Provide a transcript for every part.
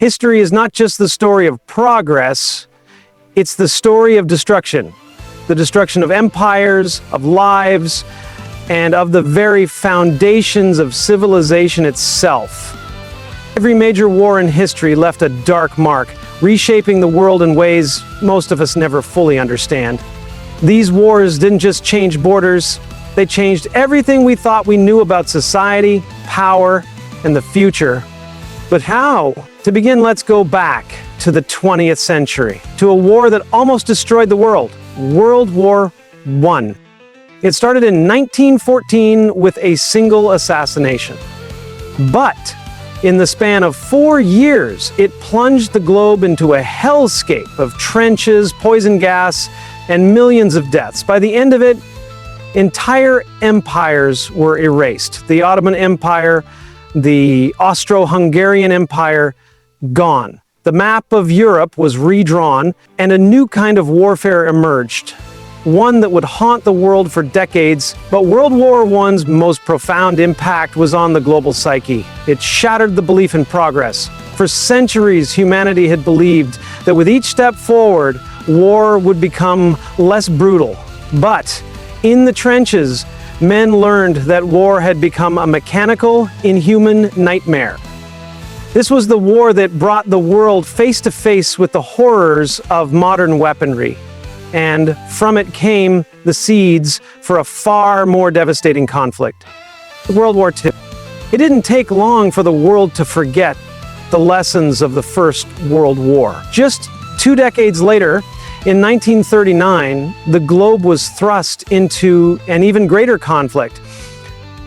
History is not just the story of progress, it's the story of destruction. The destruction of empires, of lives, and of the very foundations of civilization itself. Every major war in history left a dark mark, reshaping the world in ways most of us never fully understand. These wars didn't just change borders, they changed everything we thought we knew about society, power, and the future. But how? To begin, let's go back to the 20th century, to a war that almost destroyed the world, World War I. It started in 1914 with a single assassination. But in the span of 4 years, it plunged the globe into a hellscape of trenches, poison gas, and millions of deaths. By the end of it, entire empires were erased. The Ottoman Empire, the Austro-Hungarian Empire, gone. The map of Europe was redrawn, and a new kind of warfare emerged. One that would haunt the world for decades, but World War I's most profound impact was on the global psyche. It shattered the belief in progress. For centuries, humanity had believed that with each step forward, war would become less brutal. But in the trenches, men learned that war had become a mechanical, inhuman nightmare. This was the war that brought the world face to face with the horrors of modern weaponry. And from it came the seeds for a far more devastating conflict, World War II. It didn't take long for the world to forget the lessons of the First World War. Just 2 decades later, in 1939, the globe was thrust into an even greater conflict.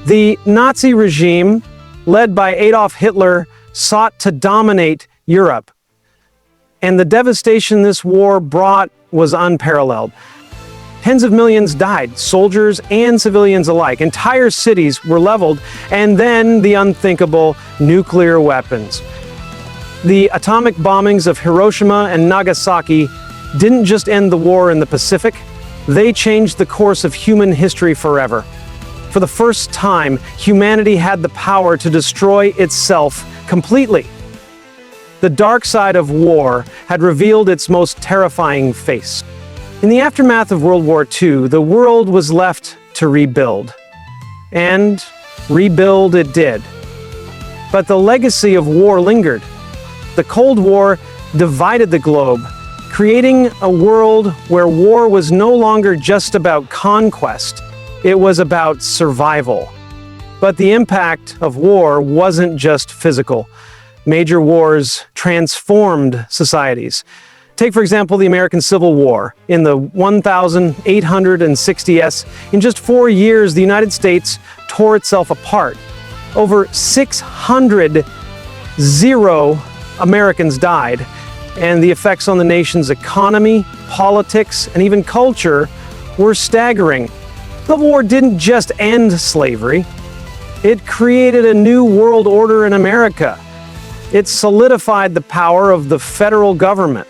The Nazi regime, led by Adolf Hitler, sought to dominate Europe. And the devastation this war brought was unparalleled. Tens of millions died, soldiers and civilians alike. Entire cities were leveled, and then the unthinkable nuclear weapons. The atomic bombings of Hiroshima and Nagasaki didn't just end the war in the Pacific, they changed the course of human history forever. For the first time, humanity had the power to destroy itself completely. The dark side of war had revealed its most terrifying face. In the aftermath of World War II, the world was left to rebuild. And rebuild it did. But the legacy of war lingered. The Cold War divided the globe, creating a world where war was no longer just about conquest, it was about survival. But the impact of war wasn't just physical. Major wars transformed societies. Take, for example, the American Civil War. In the 1860s, in just 4 years, the United States tore itself apart. Over 600 Americans died, and the effects on the nation's economy, politics, and even culture were staggering. The war didn't just end slavery. It created a new world order in America. It solidified the power of the federal government.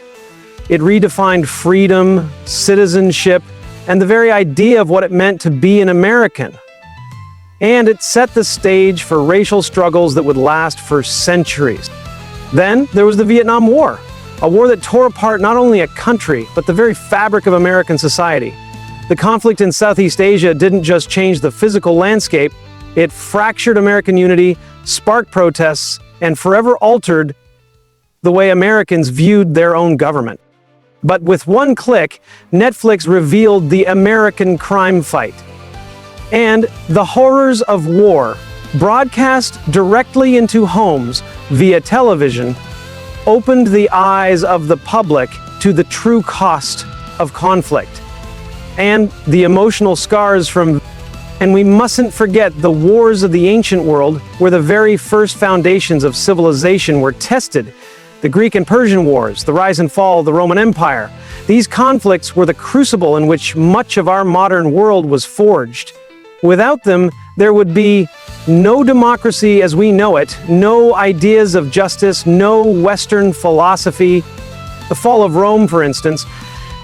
It redefined freedom, citizenship, and the very idea of what it meant to be an American. And it set the stage for racial struggles that would last for centuries. Then there was the Vietnam War, a war that tore apart not only a country, but the very fabric of American society. The conflict in Southeast Asia didn't just change the physical landscape, it fractured American unity, sparked protests, and forever altered the way Americans viewed their own government. But with one click, Netflix revealed the American crime fight. And the horrors of war, broadcast directly into homes via television, opened the eyes of the public to the true cost of conflict and the emotional scars from. And we mustn't forget the wars of the ancient world, where the very first foundations of civilization were tested. The Greek and Persian wars, the rise and fall of the Roman Empire. These conflicts were the crucible in which much of our modern world was forged. Without them, there would be no democracy as we know it, no ideas of justice, no Western philosophy. The fall of Rome, for instance,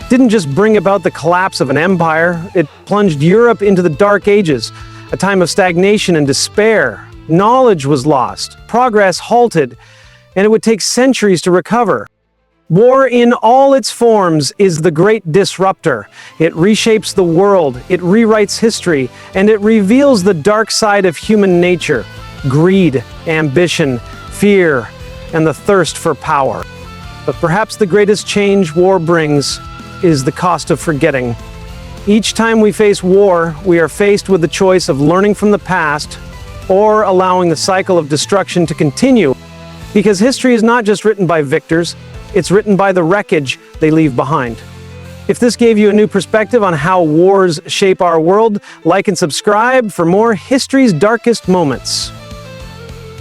didn't just bring about the collapse of an empire, it plunged Europe into the Dark Ages, a time of stagnation and despair. Knowledge was lost, progress halted, and it would take centuries to recover. War in all its forms is the great disruptor. It reshapes the world, it rewrites history, and it reveals the dark side of human nature: greed, ambition, fear, and the thirst for power. But perhaps the greatest change war brings is the cost of forgetting. Each time we face war, we are faced with the choice of learning from the past or allowing the cycle of destruction to continue. Because history is not just written by victors, it's written by the wreckage they leave behind. If this gave you a new perspective on how wars shape our world, like and subscribe for more history's darkest moments.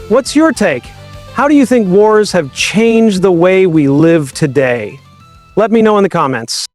What's your take? How do you think wars have changed the way we live today? Let me know in the comments.